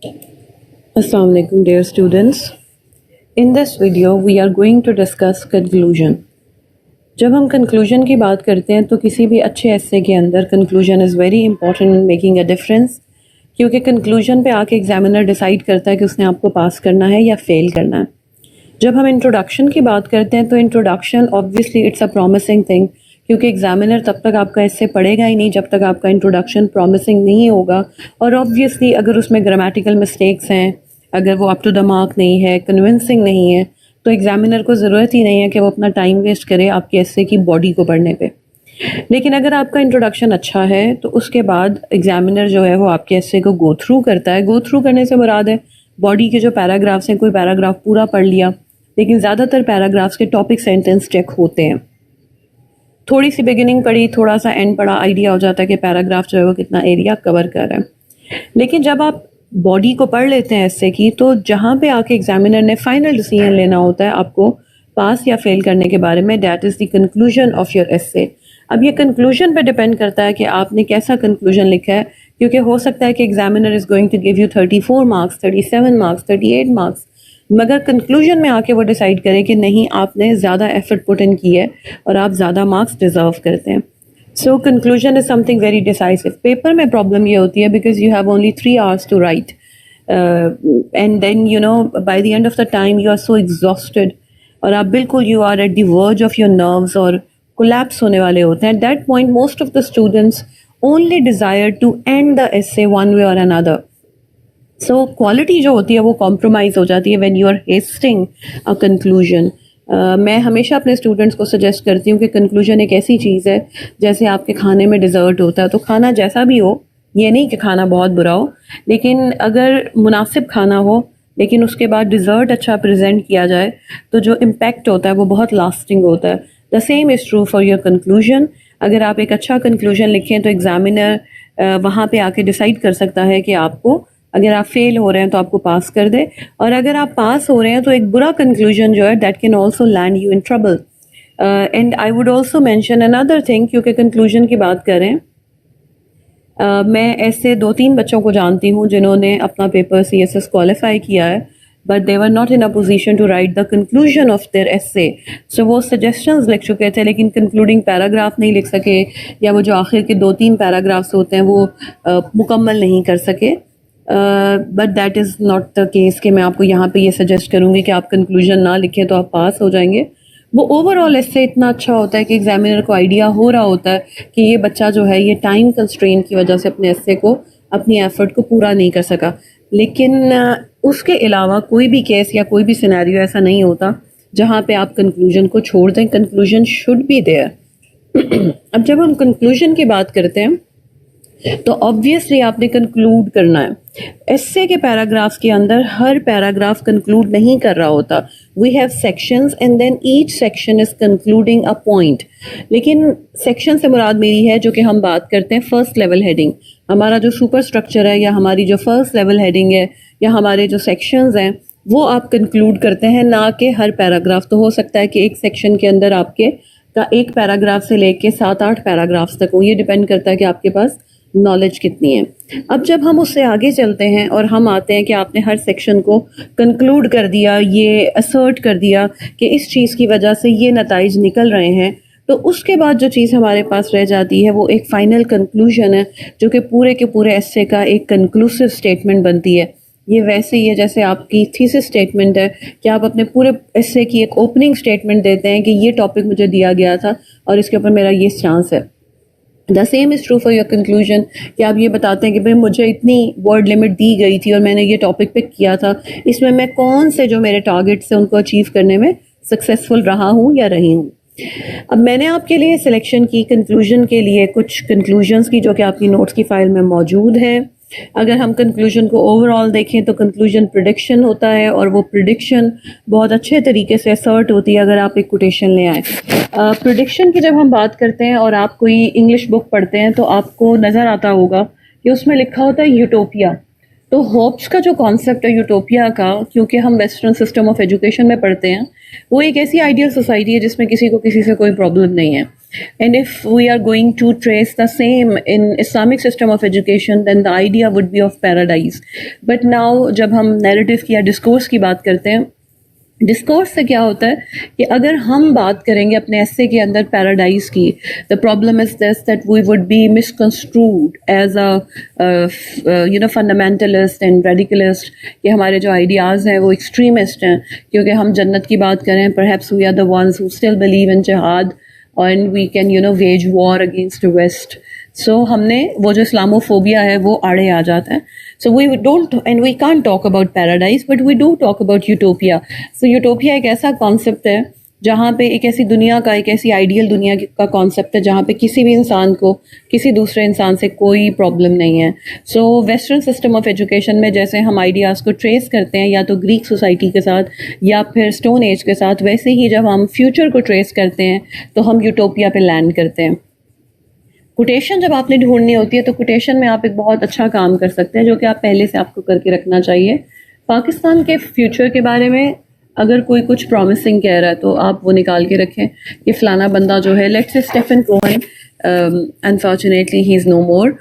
Assalamu alaikum dear students. In this video we are going to discuss conclusion. जब हम conclusion की बात करते हैं तो किसी भी अच्छे essay के अंदर conclusion is very important in making a difference, क्योंकि conclusion पे आके examiner decide करता है कि उसने आपको पास करना है या fail करना है। जब हम introduction की बात करते हैं तो introduction obviously it's a promising thing, क्योंकि एग्जामिनर तब तक आपका इससे पढ़ेगा ही नहीं जब तक आपका इंट्रोडक्शन प्रॉमिसिंग नहीं होगा। और ऑब्वियसली अगर उसमें ग्रामेटिकल मिस्टेक्स हैं, अगर वो अप टू द मार्क नहीं है, कन्विंसिंग नहीं है, तो एग्जामिनर को ज़रूरत ही नहीं है कि वो अपना टाइम वेस्ट करे आपके एस्से की बॉडी को पढ़ने पे। लेकिन अगर आपका इंट्रोडक्शन अच्छा है तो उसके बाद एग्जामिनर जो है वो आपके एस्से को गो थ्रू करता है। गो थ्रू करने से मुराद है बॉडी के जो पैराग्राफ्स हैं, कोई पैराग्राफ पूरा पढ़ लिया, लेकिन ज़्यादातर पैराग्राफ्स के टॉपिक सेंटेंस चेक होते हैं। थोड़ी सी बिगिनिंग पढ़ी, थोड़ा सा एंड पढ़ा, आइडिया हो जाता है कि पैराग्राफ जो है वो कितना एरिया कवर कर रहा है। लेकिन जब आप बॉडी को पढ़ लेते हैं एस्से की, तो जहाँ पे आके एग्जामिनर ने फाइनल डिसीजन लेना होता है आपको पास या फेल करने के बारे में, that is the conclusion of your essay. अब ये कंक्लूजन पे डिपेंड करता है कि आपने कैसा कंक्लूजन लिखा है, क्योंकि हो सकता है कि examiner is going to give you 34 marks, 37 marks, 38 marks, मगर कंक्लूजन में आके वो डिसाइड करें कि नहीं, आपने ज़्यादा एफर्ट पुट इन की है और आप ज़्यादा मार्क्स डिज़र्व करते हैं। So conclusion is something very decisive. Paper में प्रॉब्लम ये होती है because you have only 3 hours to write, and then you know by the end of the time you are so exhausted और आप बिल्कुल you are at the verge of your nerves और collapse होने वाले होते हैं। At that point most of the students only desire to end the essay one वे और another. So quality जो होती है वो कॉम्प्रोमाइज़ हो जाती है when you are hasting a conclusion. मैं हमेशा अपने स्टूडेंट्स को सजेस्ट करती हूँ कि कंक्लूजन एक ऐसी चीज़ है जैसे आपके खाने में डिज़र्ट होता है। तो खाना जैसा भी हो, ये नहीं कि खाना बहुत बुरा हो, लेकिन अगर मुनासिब खाना हो लेकिन उसके बाद डिज़र्ट अच्छा प्रेजेंट किया जाए तो जो इम्पैक्ट होता है वो बहुत लास्टिंग होता है। The same is true for your conclusion. अगर आप एक अच्छा कंक्लूजन लिखें तो एग्ज़ामिनर वहाँ पे आके डिसाइड कर सकता है कि आपको, अगर आप फेल हो रहे हैं तो आपको पास कर दे, और अगर आप पास हो रहे हैं तो एक बुरा कंक्लूजन जो है that can also land you in trouble. And I would also mention another thing, क्योंकि कंक्लूजन की बात करें, मैं ऐसे 2-3 बच्चों को जानती हूँ जिन्होंने अपना पेपर CSS क्वालिफाई किया है, but they were not in a position to write the conclusion of their essay. So वो सजेशंस लिख चुके थे लेकिन कंक्लूडिंग पैराग्राफ नहीं लिख सके, या वो जो आखिर के 2-3 पैराग्राफ्स होते हैं वो मुकम्मल नहीं कर सके। But that is not the case कि मैं आपको यहाँ पे ये सजेस्ट करूँगी कि आप कंक्लूजन ना लिखें तो आप पास हो जाएंगे। वो ओवरऑल इससे इतना अच्छा होता है कि एग्जामिनर को आइडिया हो रहा होता है कि ये बच्चा जो है ये टाइम कंस्ट्रेंट की वजह से अपने एस्से को, अपनी एफर्ट को पूरा नहीं कर सका। लेकिन उसके अलावा कोई भी केस या कोई भी सिनेरियो ऐसा नहीं होता जहाँ पे आप कंक्लूजन को छोड़ दें। Conclusion should be there. अब जब हम कंक्लूजन की बात करते हैं तो ऑब्वियसली आपने कंक्लूड करना है। एस्से के पैराग्राफ्स के अंदर हर पैराग्राफ कंक्लूड नहीं कर रहा होता। We have sections and then each section is concluding a point. लेकिन सेक्शन से मुराद मेरी है जो कि हम बात करते हैं फर्स्ट लेवल हेडिंग। हमारा जो सुपर स्ट्रक्चर है या हमारी जो फर्स्ट लेवल हेडिंग है या हमारे जो सेक्शंस हैं वो आप कंक्लूड करते हैं, ना कि हर पैराग्राफ। तो हो सकता है कि एक सेक्शन के अंदर आपके का एक पैराग्राफ से लेके 7-8 पैराग्राफ्स तक हो। ये डिपेंड करता है कि आपके पास नॉलेज कितनी है। अब जब हम उससे आगे चलते हैं और हम आते हैं कि आपने हर सेक्शन को कंक्लूड कर दिया, ये असर्ट कर दिया कि इस चीज़ की वजह से ये नताइज निकल रहे हैं, तो उसके बाद जो चीज़ हमारे पास रह जाती है वो एक फ़ाइनल कंक्लूजन है जो कि पूरे के पूरे एस्से का एक कंक्लूसिव स्टेटमेंट बनती है। ये वैसे ही है जैसे आपकी थीसिस स्टेटमेंट है कि आप अपने पूरे एस्से की एक ओपनिंग स्टेटमेंट देते हैं कि ये टॉपिक मुझे दिया गया था और इसके ऊपर मेरा ये चांस है। The same is true for your conclusion कि आप ये बताते हैं कि भाई मुझे इतनी वर्ड लिमिट दी गई थी और मैंने ये टॉपिक पिक किया था, इसमें मैं कौन से जो मेरे टारगेट्स हैं उनको अचीव करने में सक्सेसफुल रहा हूँ या रही हूँ। अब मैंने आपके लिए सिलेक्शन की कंक्लूजन के लिए कुछ कंक्लूजन्स की जो कि आपकी नोट्स की फाइल में मौजूद हैं। अगर हम कंक्लूजन को ओवरऑल देखें तो कंक्लूजन प्रिडिक्शन होता है और वो प्रिडिक्शन बहुत अच्छे तरीके से असर्ट होती है अगर आप एक कोटेशन ले आए। प्रिडिक्शन की जब हम बात करते हैं और आप कोई इंग्लिश बुक पढ़ते हैं तो आपको नज़र आता होगा कि उसमें लिखा होता है यूटोपिया। तो होप्स का जो कॉन्सेप्ट है यूटोपिया का, क्योंकि हम वेस्टर्न सिस्टम ऑफ एजुकेशन में पढ़ते हैं, वो एक ऐसी आइडियल सोसाइटी है जिसमें किसी को किसी से कोई प्रॉब्लम नहीं है। And if we are going to trace the same in Islamic system of education, then the idea would be of paradise. But now जब हम narrative की या discourse की बात करते हैं, डिस्कोर्स से क्या होता है कि अगर हम बात करेंगे अपने ऐसे के अंदर पैराडाइज की, the problem is this that we would be misconstrued as a fundamentalist and radicalist, कि हमारे जो आइडियाज़ हैं वो एक्सट्रीमिस्ट हैं, क्योंकि हम जन्नत की बात करें, perhaps we are the ones who still believe in jihad and we can wage war against west. So हमने वो जो इस्लामोफोबिया है वो आड़े आ जाता है. So we don't and we can't talk about paradise, but we do talk about utopia. So utopia एक ऐसा कॉन्सेप्ट है जहाँ पे एक ऐसी दुनिया का, एक ऐसी आइडियल दुनिया का कॉन्सेप्ट है जहाँ पे किसी भी इंसान को किसी दूसरे इंसान से कोई प्रॉब्लम नहीं है. सो वेस्टर्न सिस्टम ऑफ एजुकेशन में जैसे हम आइडियाज़ को ट्रेस करते हैं या तो ग्रीक सोसाइटी के साथ या फिर स्टोन एज के साथ, वैसे ही जब हम फ्यूचर को ट्रेस करते हैं तो हम यूटोपिया पे लैंड करते हैं. कोटेशन जब आपने ढूंढनी होती है तो कोटेशन में आप एक बहुत अच्छा काम कर सकते हैं, जो कि आप पहले से आपको करके रखना चाहिए. पाकिस्तान के फ्यूचर के बारे में अगर कोई कुछ प्रॉमिसिंग कह रहा है तो आप वो निकाल के रखें कि फ़लाना बंदा जो है, let's say Stephen Cohen, unfortunately he is no more,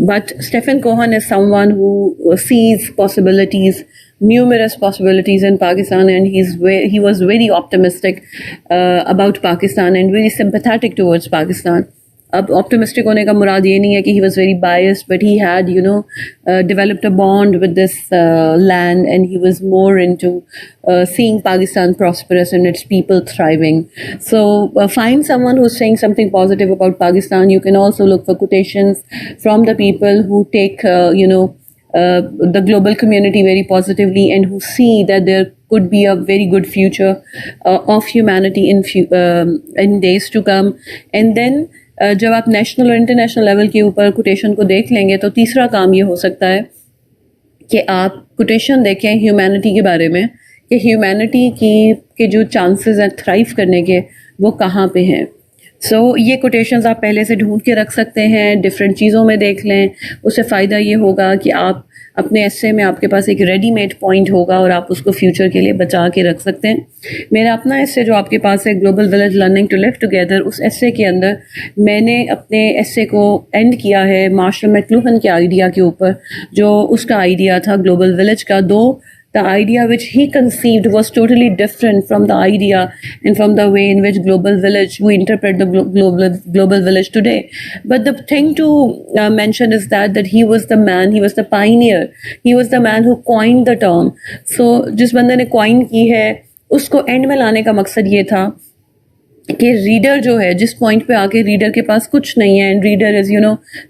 but Stephen Cohen is someone who sees possibilities, numerous possibilities in Pakistan, and he was very optimistic about Pakistan and very sympathetic towards Pakistan. अब optimistic होने का मुराद ये नहीं है कि he was very biased, but he had developed a bond with this land, and he was more into seeing Pakistan prosperous and its people thriving. So find someone who's saying something positive about Pakistan. You can also look for quotations from the people who take the global community very positively and who see that there could be a very good future of humanity in days to come. And then जब आप national और international level के ऊपर quotation को देख लेंगे तो तीसरा काम ये हो सकता है कि आप कोटेशन देखें ह्यूमैनिटी के बारे में, कि ह्यूमैनिटी के जो चांसेस हैं थ्राइव करने के वो कहाँ पे हैं. सो ये कोटेशंस आप पहले से ढूंढ के रख सकते हैं, डिफरेंट चीज़ों में देख लें. उससे फ़ायदा ये होगा कि आप अपने एस्से में आपके पास एक रेडीमेड पॉइंट होगा और आप उसको फ्यूचर के लिए बचा के रख सकते हैं. मेरा अपना एस्से जो आपके पास है, global village learning to live together, उस एस्से के अंदर मैंने अपने एस्से को एंड किया है मार्शल मैकलूहन के आइडिया के ऊपर, जो उसका आइडिया था ग्लोबल विलेज का. दो the idea which he conceived was totally different from the idea and from the way in which we interpret the global village today. But the thing to mention is that he was the man, he was the pioneer, he was the man who coined the term. So जिस बंदे ने coin की है उसको end में लाने का मकसद ये था कि रीडर जो है, जिस पॉइंट पे आके रीडर के पास कुछ नहीं है, and reader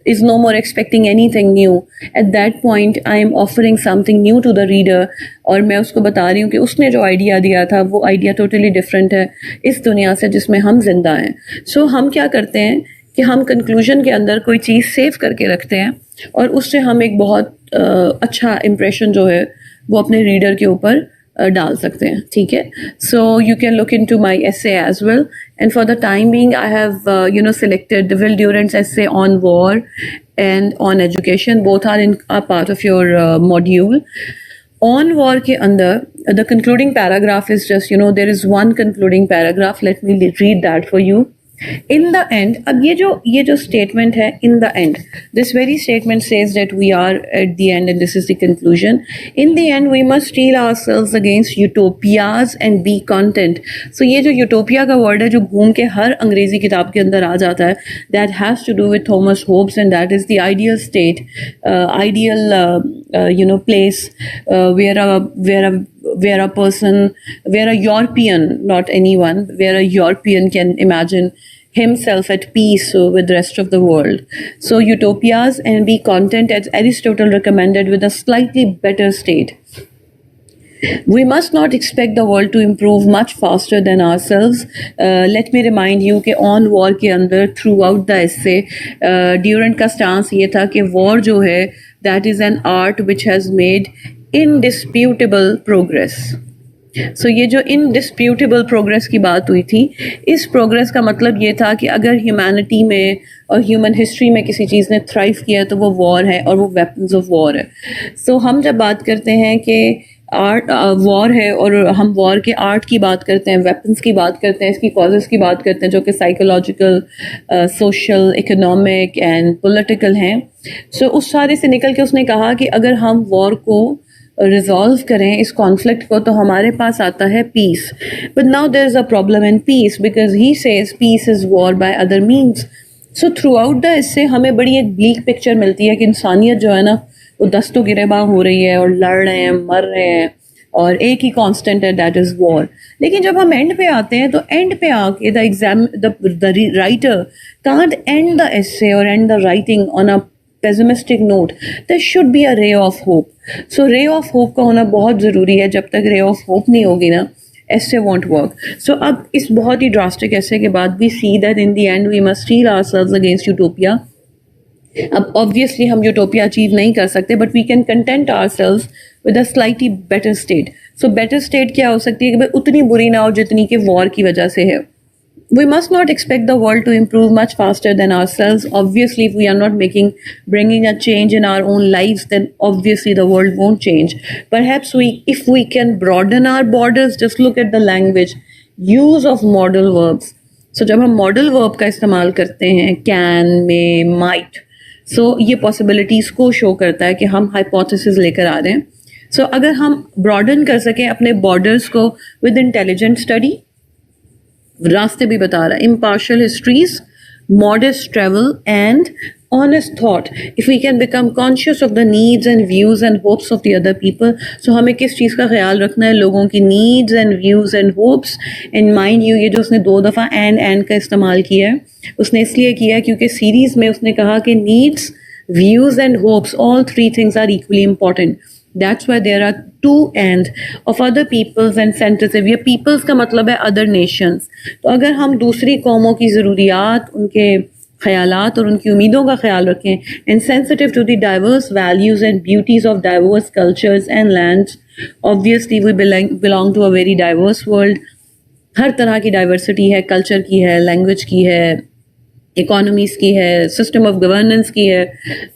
is no more expecting anything new, at that point I am offering something new to the reader, और मैं उसको बता रही हूँ कि उसने जो आइडिया दिया था वो आइडिया टोटली डिफरेंट है इस दुनिया से जिसमें हम जिंदा हैं. सो हम क्या करते हैं कि हम कंक्लूजन के अंदर कोई चीज़ सेव करके रखते हैं और उससे हम एक बहुत अच्छा इम्प्रेशन जो है वो अपने रीडर के ऊपर डाल सकते हैं. ठीक है. So you can look into my essay as well, and for the time being I have selected the Will Durant's essay on war and on education. Both are in a part of your module. On war के अंदर the concluding paragraph is just there is one concluding paragraph. Let me read that for you. In the end, अब ये जो statement है, in the end, this very statement says that we are at the end and this is the conclusion. In the end, we must steel ourselves against utopias and be content. So ये जो utopia का word है जो घूम के हर अंग्रेजी किताब के अंदर आ जाता है, that has to do with Thomas Hobbes, and that is the ideal state, ideal place where a person, where a European, not anyone, where a European can imagine himself at peace with the rest of the world. So utopias and be content, as Aristotle recommended, with a slightly better state. We must not expect the world to improve much faster than ourselves. Let me remind you कि on war के अंदर throughout the essay, Durant का stance ये था कि war जो है, that is an art which has made indisputable progress. So ये जो indisputable progress की बात हुई थी, इस progress का मतलब ये था कि अगर humanity में और human history में किसी चीज़ ने thrive किया तो वो war है और वो weapons of war है. So हम जब बात करते हैं कि आर्ट वॉर है और हम वॉर के आर्ट की बात करते हैं, वेपन्स की बात करते हैं, इसकी कॉजेज़ की बात करते हैं जो कि psychological, social, economic and political हैं। सो उस सारे से निकल के उसने कहा कि अगर हम वॉर को रिजॉल्व करें, इस कॉन्फ्लिक्ट को, तो हमारे पास आता है peace. But now there is a problem in peace because he says peace is war by other means. So throughout the इससे हमें बड़ी एक ब्लीक पिक्चर मिलती है कि इंसानियत जो है ना वो दस्तों गिरेबां हो रही है और लड़ रहे हैं, मर रहे हैं, और एक ही कांस्टेंट है, दैट इज़ वॉर। लेकिन जब हम एंड पे आते हैं तो एंड पे आके the writer can't end the essay और end the writing on a pessimistic note. There should be a ray of hope. So ray of hope का होना बहुत ज़रूरी है। जब तक ray of hope नहीं होगी ना, essay won't work. So अब इस बहुत ही drastic essay के बाद we see that in the end we must steel ourselves against utopia. अब obviously हम utopia achieve नहीं कर सकते, but we can content ourselves with a slightly better state. So better state क्या हो सकती है कि भाई उतनी बुरी ना हो जितनी कि war की वजह से है। We must not expect the world to improve much faster than ourselves. Obviously, if we are not bringing a change in our own lives, then obviously the world won't change. Perhaps if we can broaden our borders, just look at the language, use of modal verbs. So जब हम modal verb का इस्तेमाल करते हैं, can, may, might, so ये possibilities को show करता है कि हम hypothesis लेकर आ रहे हैं. So अगर हम broaden कर सकें अपने borders को with intelligent study, रास्ते भी बता रहा है, impartial histories, modest travel and honest thought. If we can become conscious of the needs and views and hopes of the other people, so हमें किस चीज़ का ख्याल रखना है, लोगों की needs and views and hopes. And mind you, ये जो उसने 2 दफ़ा and का इस्तेमाल किया है, उसने इसलिए किया है क्योंकि सीरीज़ में उसने कहा कि needs, views and hopes, all 3 things are equally important. That's why there are 2 and of other peoples and sensitive. ये peoples का मतलब है other nations. तो अगर हम दूसरी कौमों की ज़रूरियात, उनके ख़यालात और उनकी उम्मीदों का ख्याल रखें, and sensitive to the diverse values and beauties of diverse cultures and lands, obviously we belong to a very diverse world. हर तरह की डाइवर्सिटी है, कल्चर की है, लैंग्वेज की है, इकोनॉमीज़ की है, सिस्टम ऑफ गवर्नेंस की है,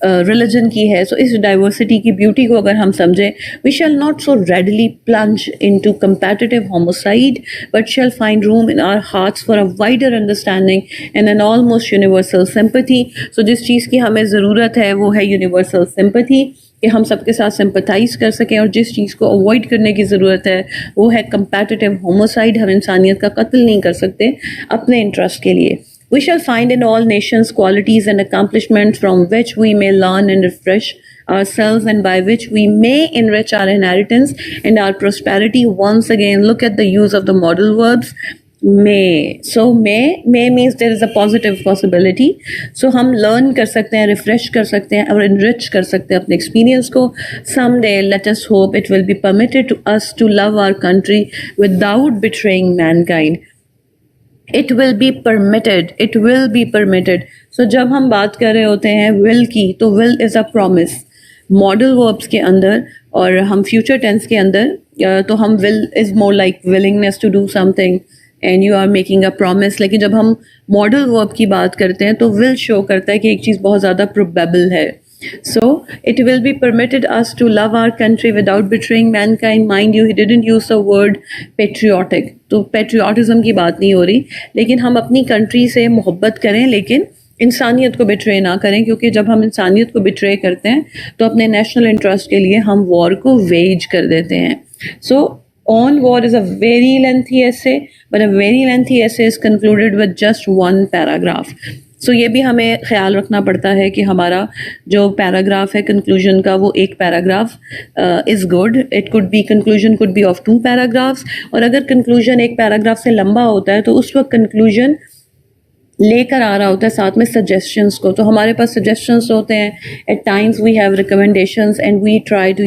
रिलीजन की है. सो इस डाइवर्सिटी की ब्यूटी को अगर हम समझें, we shall not so readily plunge into competitive homicide, but shall find room in our hearts for a wider understanding and an almost universal sympathy. So जिस चीज़ की हमें ज़रूरत है वो है यूनिवर्सल सिंपैथी, कि हम सबके साथ सिंपथाइज़ कर सकें. और जिस चीज़ को अवॉइड करने की ज़रूरत है वो है कंपैटिटिव होमोसाइड. हम इंसानियत का कत्ल नहीं कर सकते अपने इंटरेस्ट के लिए. We shall find in all nations qualities and accomplishments from which we may learn and refresh ourselves, and by which we may enrich our inheritance and our prosperity. Once again, look at the use of the modal verbs. May. So may means there is a positive possibility. So हम learn कर सकते हैं, refresh कर सकते हैं और enrich कर सकते हैं अपने experience को. Someday, let us hope it will be permitted to us to love our country without betraying mankind. It will be permitted. It will be permitted. So जब हम बात कर रहे होते हैं will की, तो will is a promise. Modal verbs के अंदर और हम future tense के अंदर तो हम will is more like willingness to do something and you are making a promise. लेकिन जब हम modal verb की बात करते हैं तो will show करता है कि एक चीज़ बहुत ज़्यादा probable है. So it will be permitted us to love our country without betraying mankind. Mind you, he didn't use the word patriotic. तो patriotism की बात नहीं हो रही, लेकिन हम अपनी country से मोहब्बत करें लेकिन इंसानियत को बिट्रे ना करें, क्योंकि जब हम इंसानियत को बिट्रे करते हैं तो अपने नेशनल इंटरेस्ट के लिए हम वॉर को वेज कर देते हैं. सो on war is a very lengthy essay, but a very lengthy essay is concluded with just 1 paragraph. So ये भी हमें ख्याल रखना पड़ता है कि हमारा जो पैराग्राफ है कंक्लूजन का वो एक paragraph is good. It could be conclusion could be of 2 paragraphs, और अगर कंक्लूजन एक पैराग्राफ से लंबा होता है तो उस वक्त कंक्लूजन लेकर आ रहा होता है साथ में सजेशंस को. तो हमारे पास सजेशंस होते हैं, at times we have recommendations and we try to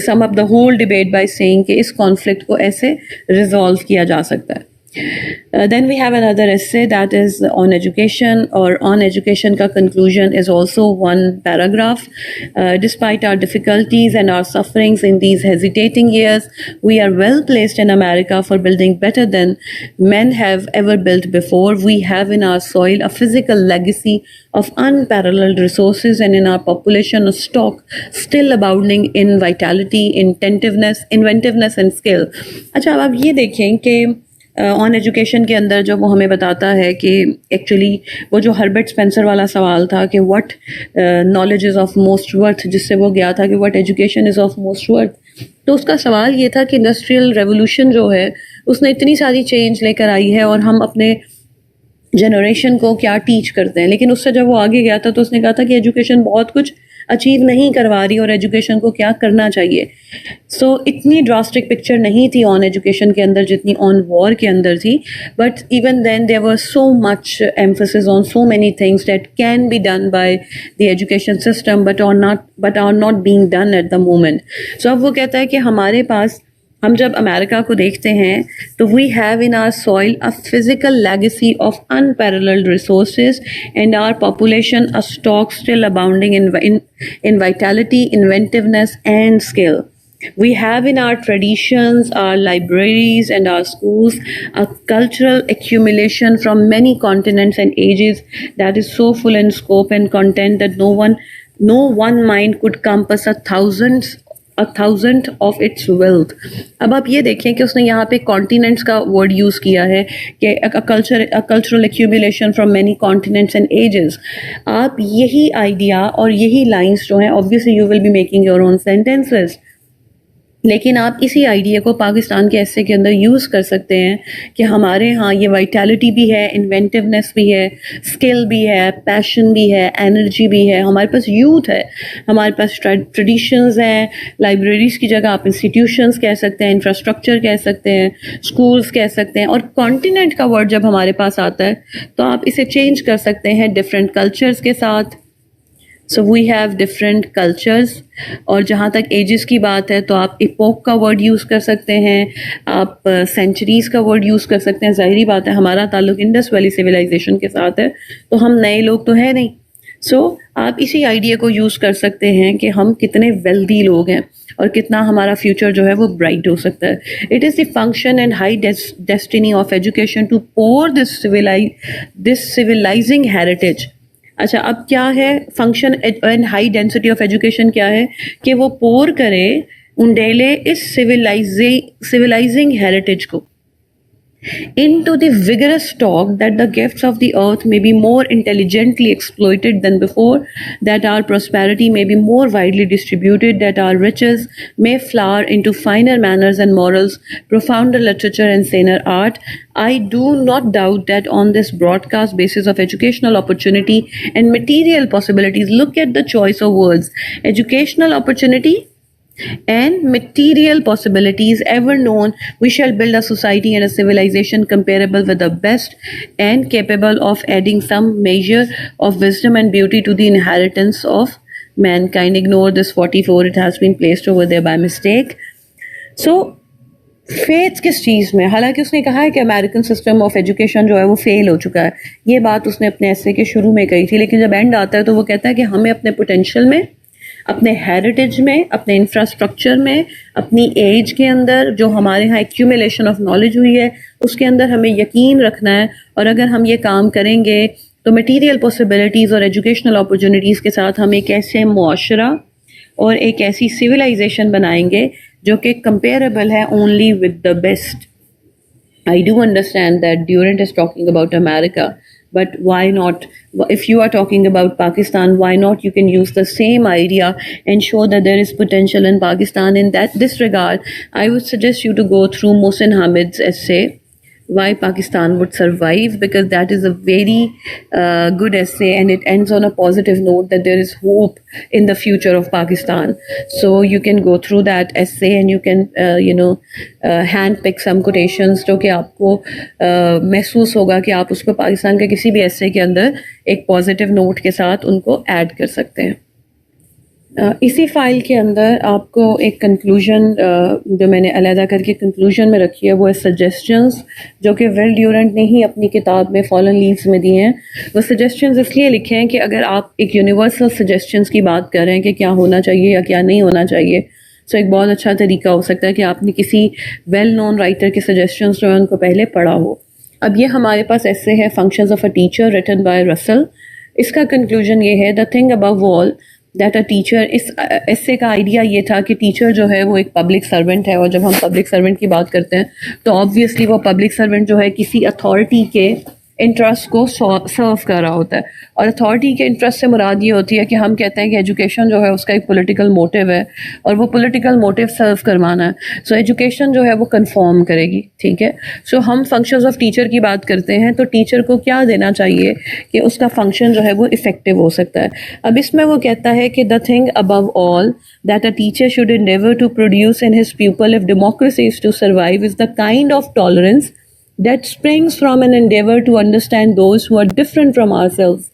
sum up the whole debate by saying कि इस कॉन्फ्लिक्ट को ऐसे रिजॉल्व किया जा सकता है. Then we have another essay that is on education, or on education ka conclusion is also one paragraph. Despite our difficulties and our sufferings in these hesitating years, we are well placed in America for building better than men have ever built before. We have in our soil a physical legacy of unparalleled resources, and in our population a stock still abounding in vitality, inventiveness and skill. अच्छा, अब आप ये देखें कि on education के अंदर जब वो हमें बताता है कि एक्चुअली वो जो हर्बर्ट स्पेंसर वाला सवाल था कि what knowledge is of most worth, जिससे वो गया था कि what education is of most worth, तो उसका सवाल ये था कि इंडस्ट्रियल रेवोल्यूशन जो है उसने इतनी सारी चेंज लेकर आई है और हम अपने जनरेशन को क्या टीच करते हैं। लेकिन उससे जब वो आगे गया था तो उसने कहा था कि एजुकेशन बहुत कुछ अचीव नहीं करवा रही और एजुकेशन को क्या करना चाहिए। सो इतनी ड्रास्टिक पिक्चर नहीं थी ऑन एजुकेशन के अंदर जितनी ऑन वॉर के अंदर थी, but even then there was so much emphasis on so many things that can be done by the education system but are not being done at the moment. So अब वो कहता है कि हमारे पास, हम जब अमेरिका को देखते हैं तो we have in our soil a physical legacy of unparalleled resources and our population a stock still abounding in vitality, inventiveness and skill. We have in our traditions, our libraries and our schools a cultural accumulation from many continents and ages that is so full in scope and content that no one mind could compass a thousandth of its wealth. अब आप ये देखें कि उसने यहाँ पे continents का word use किया है कि a cultural accumulation from many continents and ages. आप यही आइडिया और यही लाइंस जो हैं, obviously you will be making your own sentences, लेकिन आप इसी आइडिया को पाकिस्तान के ऐसे के अंदर यूज़ कर सकते हैं कि हमारे यहाँ ये वाइटैलिटी भी है, इन्वेंटिवनेस भी है, स्किल भी है, पैशन भी है, एनर्जी भी है, हमारे पास यूथ है, हमारे पास ट्रेडिशंस हैं, लाइब्रेरीज़ की जगह आप इंस्टीट्यूशंस कह सकते हैं, इंफ्रास्ट्रक्चर कह सकते हैं, स्कूल्स कह सकते हैं। और कॉन्टिनेंट का वर्ड जब हमारे पास आता है तो आप इसे चेंज कर सकते हैं डिफरेंट कल्चर्स के साथ। So we have different cultures. और जहाँ तक एजेस की बात है तो आप इपोक का वर्ड यूज़ कर सकते हैं, आप सेंचुरीज़ का वर्ड यूज़ कर सकते हैं। ज़ाहिरी बात है हमारा ताल्लुक इंडस वैली सिविलाइजेशन के साथ है, तो हम नए लोग तो हैं नहीं। सो आप इसी आइडिया को यूज़ कर सकते हैं कि हम कितने वेल्दी लोग हैं और कितना हमारा फ्यूचर जो है वो ब्राइट हो सकता है। It is the function and high destiny of education to pour this civilizing heritage. अच्छा, अब क्या है function and high density of education, क्या है कि वो पोर करे, उंडेले इस सिविलाइजिंग हेरिटेज को into the vigorous stock that the gifts of the earth may be more intelligently exploited than before, that our prosperity may be more widely distributed, that our riches may flower into finer manners and morals, profounder literature and saner art. I do not doubt that on this broadcast basis of educational opportunity and material possibilities, look at the choice of words, educational opportunity and material possibilities ever known, we shall build a society and a civilization comparable with the best and capable of adding some measure of wisdom and beauty to the inheritance of mankind. Ignore this 44, it has been placed over there by mistake. So faith किस चीज़ में, हालांकि उसने कहा है कि American system of education जो है वो फेल हो चुका है, ये बात उसने अपने ऐसे के शुरू में कही थी, लेकिन जब एंड आता है तो वो कहता है कि हमें अपने पोटेंशियल में, अपने हेरिटेज में, अपने इंफ्रास्ट्रक्चर में, अपनी एज के अंदर जो हमारे यहाँ एक्यूमुलेशन ऑफ नॉलेज हुई है उसके अंदर हमें यकीन रखना है। और अगर हम ये काम करेंगे तो मटीरियल पॉसिबिलिटीज़ और एजुकेशनल अपॉर्चुनिटीज़ के साथ हम एक ऐसे मुआशरा और एक ऐसी सिविलाइजेशन बनाएंगे जो कि कंपेरेबल है only with the best. I do understand that Durant is talking about America, but why not, if you are talking about Pakistan, why not you can use the same idea and show that there is potential in Pakistan. In this regard, I would suggest you to go through Mohsin Hamid's essay, Why Pakistan Would Survive, because that is a very good essay and it ends on a positive note that there is hope in the future of Pakistan. So you can go through that essay and you can hand pick some quotations जो कि आपको महसूस होगा कि आप उसको पाकिस्तान के किसी भी essay के अंदर एक positive note के साथ उनको add कर सकते हैं। इसी फ़ाइल के अंदर आपको एक कंक्लूजन जो मैंने अलहदा करके कंक्लूजन में रखी है वो है सजेशंस, जो कि विल ड्यूरेंट ने ही अपनी किताब में फॉलन लीव्स में दिए हैं। वो सजेशंस इसलिए लिखे हैं कि अगर आप एक यूनिवर्सल सजेशंस की बात कर रहे हैं कि क्या होना चाहिए या क्या नहीं होना चाहिए, सो एक बहुत अच्छा तरीका हो सकता है कि आपने किसी वेल नोन राइटर के सजेशंस जो है उनको पहले पढ़ा हो। अब ये हमारे पास ऐसे है functions of a teacher written by Russell. इसका कंक्लूजन ये है, the thing above all that a teacher, इस ऐसे का आइडिया ये था कि टीचर जो है वो एक पब्लिक सर्वेंट है, और जब हम पब्लिक सर्वेंट की बात करते हैं तो ऑब्वियसली वो पब्लिक सर्वेंट जो है किसी अथॉरिटी के इंटरेस्ट को सर्व कर रहा होता है। और अथॉरिटी के इंटरेस्ट से मुराद ये होती है कि हम कहते हैं कि एजुकेशन जो है उसका एक पॉलिटिकल मोटिव है, और वो पॉलिटिकल मोटिव सर्व करवाना है। सो एजुकेशन जो है वो कंफर्म करेगी, ठीक है। सो हम फंक्शंस ऑफ टीचर की बात करते हैं तो टीचर को क्या देना चाहिए कि उसका फंक्शन जो है वो इफेक्टिव हो सकता है। अब इसमें वो कहता है कि the thing above all that a teacher should endeavor to produce in his pupil if democracy is to survive is the kind of tolerance that springs from an endeavor to understand those who are different from ourselves।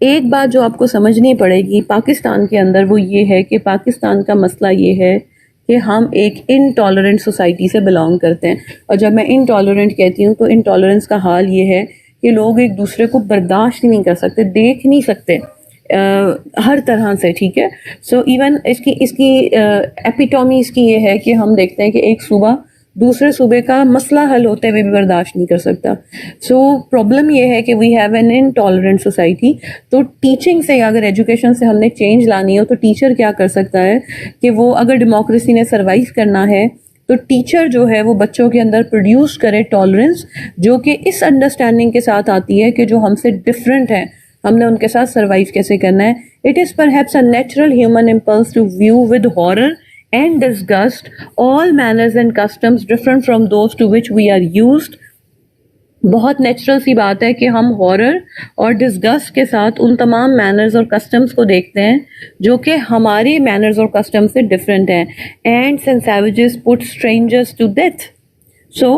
एक बात जो आपको समझनी पड़ेगी पाकिस्तान के अंदर वो ये है कि पाकिस्तान का मसला ये है कि हम एक इनटॉलरेंट सोसाइटी से बिलोंग करते हैं। और जब मैं इनटॉलरेंट कहती हूँ तो इनटॉलरेंस का हाल ये है कि लोग एक दूसरे को बर्दाश्त ही नहीं कर सकते, देख नहीं सकते हर तरह से, ठीक है। सो इवन इसकी इसकी एपिटॉमी इसकी ये है कि हम देखते हैं कि एक सूबा दूसरे सूबे का मसला हल होते हुए भी बर्दाश्त नहीं कर सकता। सो प्रॉब्लम ये है कि we have an intolerant society. तो टीचिंग से, अगर एजुकेशन से हमने चेंज लानी हो तो टीचर क्या कर सकता है कि वो, अगर डेमोक्रेसी ने सर्वाइव करना है तो टीचर जो है वो बच्चों के अंदर प्रोड्यूस करे टॉलरेंस, जो कि इस अंडरस्टैंडिंग के साथ आती है कि जो हमसे डिफरेंट है हमने उनके साथ सर्वाइव कैसे करना है। It is perhaps a natural human impulse to view with horror and disgust all manners and customs different from those to which we are used। बहुत नेचुरल सी बात है कि हम हॉरर और डिस्गस्ट के साथ उन तमाम मैनर्स और कस्टम्स को देखते हैं जो कि हमारे मैनर्स और कस्टम्स से डिफरेंट हैं। Ends and savages put strangers to death. So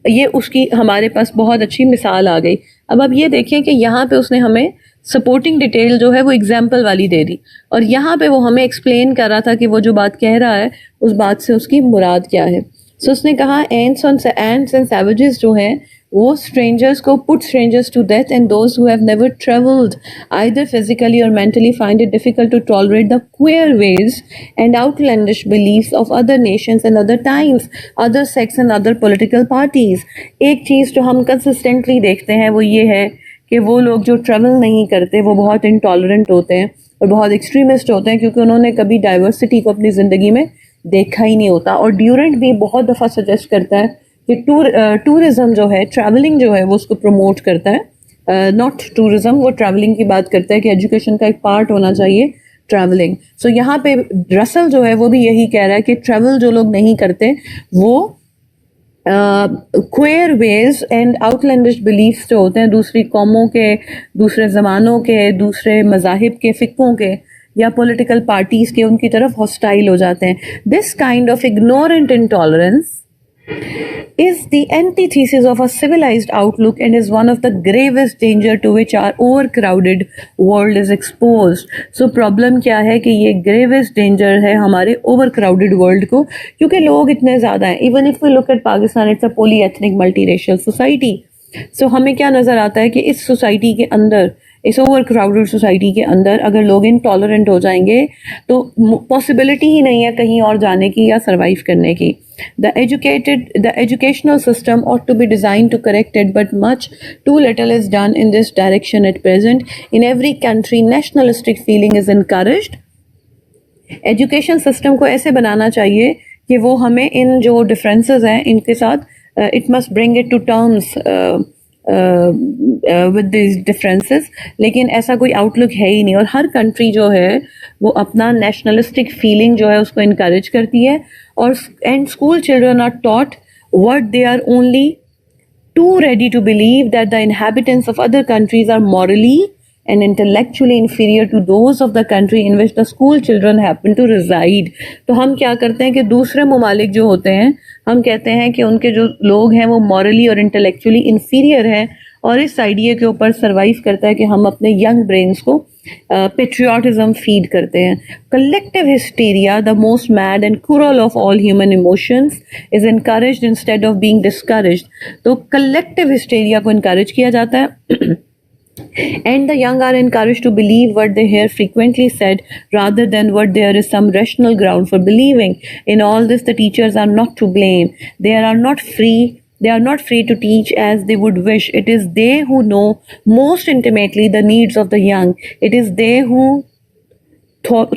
ये उसकी हमारे पास बहुत अच्छी मिसाल आ गई। अब ये देखें कि यहाँ पे उसने हमें सपोर्टिंग डिटेल जो है वो एग्जाम्पल वाली दे दी, और यहाँ पे वो हमें एक्सप्लेन कर रहा था कि वो जो बात कह रहा है उस बात से उसकी मुराद क्या है। सो उसने कहा एंड्स एंड सैवेजेस जो हैं वो स्ट्रेंजर्स को put strangers to death, and those who have never travelled either physically or mentally find it difficult to tolerate the queer ways and outlandish beliefs of other nations and other times, other sects and other political parties. एक चीज़ जो हम consistently देखते हैं वो ये है कि वो लोग जो ट्रैवल नहीं करते वो बहुत इंटॉलरेंट होते हैं और बहुत एक्सट्रीमिस्ट होते हैं, क्योंकि उन्होंने कभी डाइवर्सिटी को अपनी ज़िंदगी में देखा ही नहीं होता। और ड्यूरेंट भी बहुत दफ़ा सजेस्ट करता है कि टूरिज़म जो है, ट्रैवलिंग जो है वो उसको प्रमोट करता है, नॉट टूरिज़म। वो ट्रैवलिंग की बात करता है कि एजुकेशन का एक पार्ट होना चाहिए ट्रैवलिंग। सो यहाँ पे रसल जो है वो भी यही कह रहा है कि ट्रैवल जो लोग नहीं करते वो queer ways and outlandish beliefs जो होते हैं, दूसरी कौमों के, दूसरे ज़मानों के, दूसरे मज़ाहिब के, फ़िक़ों के या पॉलिटिकल पार्टीज़ के, उनकी तरफ हॉस्टाइल हो जाते हैं। This kind of ignorant intolerance is the antithesis of a civilized outlook and is one of the gravest danger to which our overcrowded world is exposed। So problem क्या है कि ये gravest danger है हमारे overcrowded world को, क्योंकि लोग इतने ज़्यादा हैं। Even if we look at Pakistan, it's a polyethnic multiracial society। So हमें क्या नज़र आता है कि इस सोसाइटी के अंदर, इस ओवर क्राउडेड सोसाइटी के अंदर अगर लोग इनटॉलरेंट हो जाएंगे तो पॉसिबिलिटी ही नहीं है कहीं और जाने की या सर्वाइव करने की। The educational system ought to be designed to correct it, but much too little is done in this direction at present। In every country nationalistic feeling is encouraged। Education system को ऐसे बनाना चाहिए कि वो हमें इन जो differences हैं इनके साथ it must bring it to terms with this differences, लेकिन ऐसा कोई आउटलुक है ही नहीं। और हर कंट्री जो है वो अपना नेशनलिस्टिक फीलिंग जो है उसको इनकरेज करती है, और and school children are taught what they are only too ready to believe that the inhabitants of other countries are morally and intellectually inferior to those of the country in which the school children happen to reside। तो हम क्या करते हैं कि दूसरे ममालिक जो होते हैं हम कहते हैं कि उनके जो लोग हैं वो मॉरली और इंटेलेक्चुअली इन्फीरियर हैं, और इस आइडिया के ऊपर सर्वाइव करता है कि हम अपने यंग ब्रेन्स को पेट्रियाटिज्म फीड करते हैं. Collective hysteria, the most mad and crural of all human emotions, is encouraged instead of being discouraged. तो कलेक्टिव हिस्टीरिया को इनकरेज किया जाता है. And the young are encouraged to believe what they hear frequently said rather than what there is some rational ground for believing. In all this, the teachers are not to blame. They are not free. They are not free to teach as they would wish. It is they who know most intimately the needs of the young. It is they who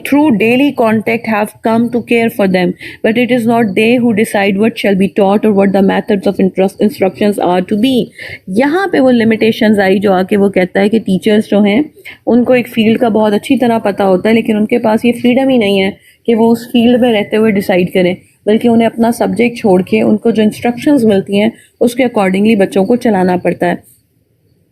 through daily contact have come to care for them, but it is not they who decide what shall be taught or what the methods of instructions are to be. यहाँ पे वो limitations आई जो आके वो कहता है कि teachers जो हैं उनको एक field का बहुत अच्छी तरह पता होता है, लेकिन उनके पास ये freedom ही नहीं है कि वो उस field में रहते हुए decide करें, बल्कि उन्हें अपना subject छोड़ के उनको जो instructions मिलती हैं उसके accordingly बच्चों को चलाना पड़ता है.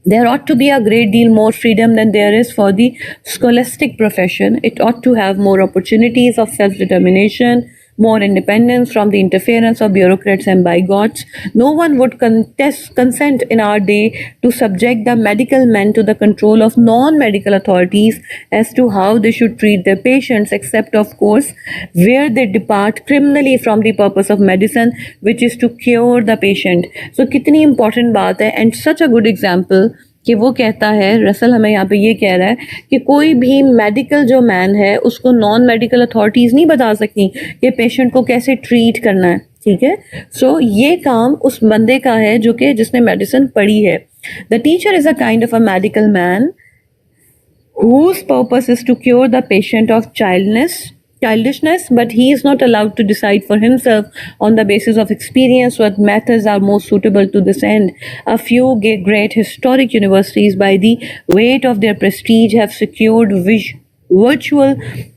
There ought to be a great deal more freedom than there is for the scholastic profession. It ought to have more opportunities of self-determination, more independence from the interference of bureaucrats and bigots. No one would consent in our day to subject the medical men to the control of non-medical authorities as to how they should treat their patients, except, of course, where they depart criminally from the purpose of medicine, which is to cure the patient. So, कितनी important बात है, and such a good example कि वो कहता है, Russell हमें यहाँ पे ये कह रहा है कि कोई भी मेडिकल जो मैन है उसको नॉन मेडिकल अथॉरिटीज़ नहीं बता सकती कि पेशेंट को कैसे ट्रीट करना है. ठीक है. सो ये काम उस बंदे का है जो कि जिसने मेडिसिन पढ़ी है. The teacher is a kind of a medical man whose purpose is to cure the patient of childishness, but he is not allowed to decide for himself on the basis of experience what methods are most suitable to this end. A few great historic universities, by the weight of their prestige, have secured virtual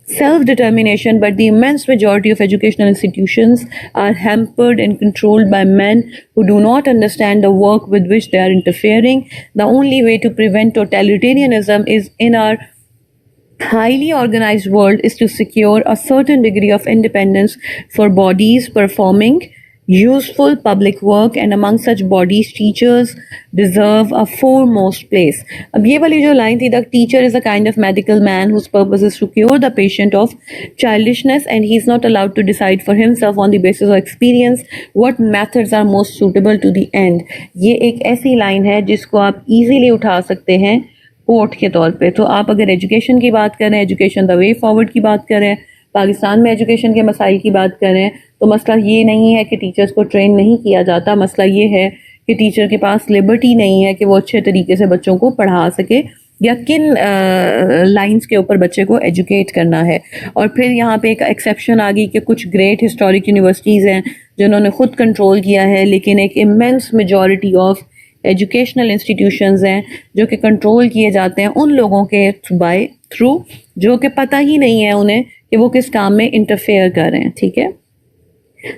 self-determination, but the immense majority of educational institutions are hampered and controlled by men who do not understand the work with which they are interfering. The only way to prevent totalitarianism is in our highly organized world is to secure a certain degree of independence for bodies performing useful public work, and among such bodies teachers deserve a foremost place. अब ये वाली जो line थी, the teacher is a kind of medical man whose purpose is to cure the patient of childishness, and he is not allowed to decide for himself on the basis of experience what methods are most suitable to the end. ये एक ऐसी line है जिसको आप easily उठा सकते हैं court के तौर पे. तो आप अगर एजुकेशन की बात करें, एजुकेशन द वे फॉरवर्ड की बात करें, पाकिस्तान में एजुकेशन के मसाइल की बात करें, तो मसला ये नहीं है कि टीचर्स को ट्रेन नहीं किया जाता. मसला ये है कि टीचर के पास लिबर्टी नहीं है कि वो अच्छे तरीके से बच्चों को पढ़ा सके या किन लाइंस के ऊपर बच्चे को एजुकेट करना है. और फिर यहाँ पे एक एक्सेप्शन आ गई कि कुछ ग्रेट हिस्टोरिक यूनिवर्सिटीज़ हैं जिन्होंने ख़ुद कंट्रोल किया है, लेकिन एक immense majority of educational institutions हैं जो कि कंट्रोल किए जाते हैं उन लोगों के थ्रू जो कि पता ही नहीं है उन्हें कि वो किस काम में इंटरफेयर कर रहे हैं. ठीक है.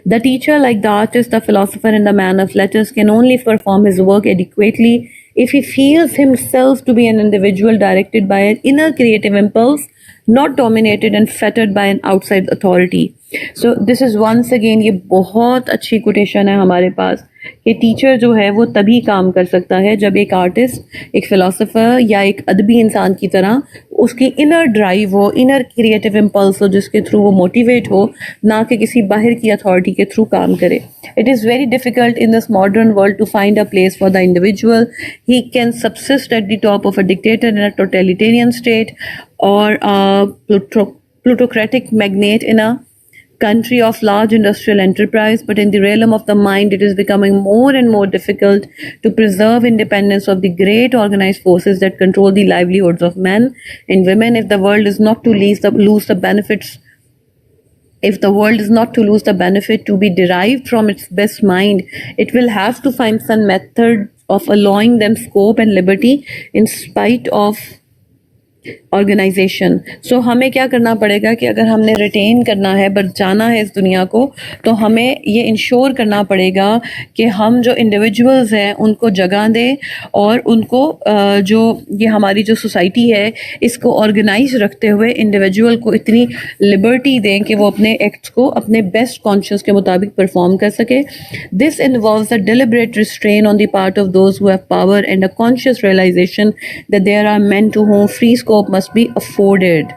The teacher, like the artist, the philosopher, and the man of letters, can only perform his work adequately if he feels himself to be an individual directed by an inner creative impulse, not dominated and fettered by an outside authority. So this is once again ये बहुत अच्छी quotation है हमारे पास कि teacher जो है वो तभी काम कर सकता है जब एक आर्टिस्ट, एक फ़िलासफ़र या एक अदबी इंसान की तरह उसकी इनर ड्राइव हो, इनर क्रिएटिव इम्पल्स हो जिसके थ्रू वो मोटिवेट हो, ना कि किसी बाहर की अथॉरिटी के थ्रू काम करे. It is very difficult in this modern world to find a place for the individual. He can subsist at the top of a dictator in a totalitarian state और plutocratic magnate in a country of large industrial enterprise, but in the realm of the mind it is becoming more and more difficult to preserve independence of the great organized forces that control the livelihoods of men and women. If the world is not to lose the benefits, if the world is not to lose the benefit to be derived from its best mind, it will have to find some method of allowing them scope and liberty in spite of organization. So हमें क्या करना पड़ेगा कि अगर हमने retain करना है, बचाना है इस दुनिया को, तो हमें ये इंश्योर करना पड़ेगा कि हम जो इंडिविजुअल्स हैं उनको जगह दें और उनको जो ये हमारी जो सोसाइटी है इसको ऑर्गेनाइज रखते हुए इंडिविजुअल को इतनी लिबर्टी दें कि वो अपने एक्ट्स को अपने बेस्ट कॉन्शियस के मुताबिक परफॉर्म कर सके. This involves a deliberate restrain on the part of those who have power and a conscious realization that there are men to whom free scope hope must be afforded.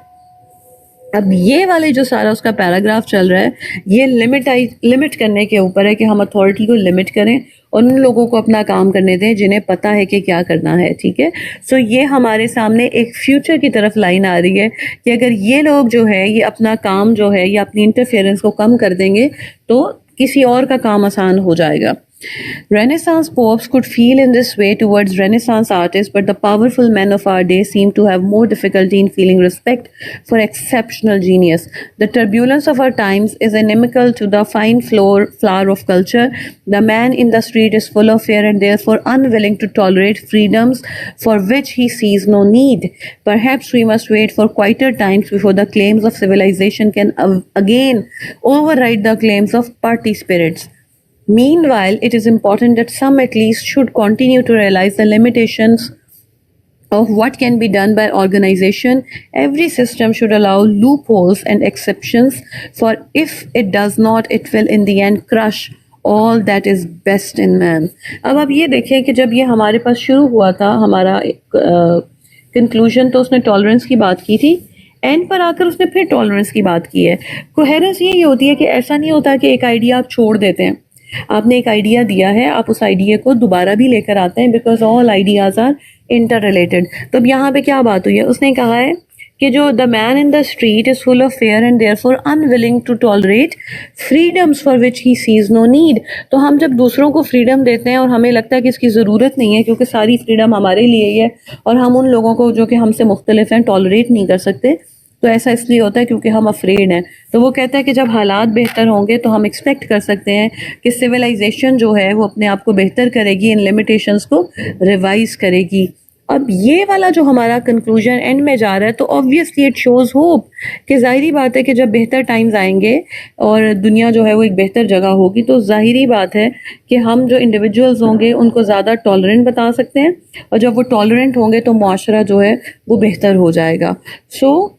अब ये वाले जो सारा उसका पैराग्राफ चल रहा है, ये लिमिट करने के ऊपर है कि हम अथॉरिटी को लिमिट करें और उन लोगों को अपना काम करने दें जिन्हें पता है कि क्या करना है, ठीक है। सो ये हमारे सामने एक फ्यूचर की तरफ लाइन आ रही है कि अगर ये लोग जो है ये अपना काम जो है या अपनी इंटरफेरेंस को कम कर देंगे तो किसी और का काम आसान हो जाएगा। Renaissance popes could feel in this way towards Renaissance artists, but the powerful men of our day seem to have more difficulty in feeling respect for exceptional genius. The turbulence of our times is inimical to the fine flower of culture. The man in the street is full of fear and therefore unwilling to tolerate freedoms for which he sees no need. Perhaps we must wait for quieter times before the claims of civilization can again override the claims of party spirits. Meanwhile, it is important that some at least should continue to realize the limitations of what can be done by organization. Every system should allow loopholes and exceptions, for if it does not, it will in the end crush all that is best in man. अब आप ये देखिए कि जब ये हमारे पास शुरू हुआ था हमारा कंक्लूजन, तो उसने टॉलरेंस की बात की थी, एंड पर आकर उसने फिर टॉलरेंस की बात की है। कोहेरेंस यही होती है कि ऐसा नहीं होता कि एक आइडिया आप छोड़ देते हैं, आपने एक आइडिया दिया है, आप उस आइडिया को दोबारा भी लेकर आते हैं, because all ideas are interrelated. तो अब यहाँ पे क्या बात हुई है, उसने कहा है कि जो the man in the street is full of fear and therefore unwilling to tolerate freedoms for which he sees no need. तो हम जब दूसरों को फ्रीडम देते हैं और हमें लगता है कि इसकी ज़रूरत नहीं है क्योंकि सारी फ्रीडम हमारे लिए ही है, और हम उन लोगों को जो कि हमसे मुख्तलिफ हैं टॉलरेट नहीं कर सकते, तो ऐसा इसलिए होता है क्योंकि हम अफ्रेड हैं। तो वो कहता है कि जब हालात बेहतर होंगे तो हम एक्सपेक्ट कर सकते हैं कि सिविलाइजेशन जो है वो अपने आप को बेहतर करेगी, इन लिमिटेशंस को रिवाइज करेगी। अब ये वाला जो हमारा कंक्लूजन एंड में जा रहा है, तो ऑब्वियसली इट शोज़ होप कि ज़ाहिरी बात है कि जब बेहतर टाइम्स आएंगे और दुनिया जो है वो एक बेहतर जगह होगी, तो ज़ाहिरी बात है कि हम जो इंडिविजुअल्स होंगे उनको ज़्यादा टॉलरेंट बता सकते हैं, और जब वो टॉलरेंट होंगे तो मुआशरा जो है वो बेहतर हो जाएगा। सो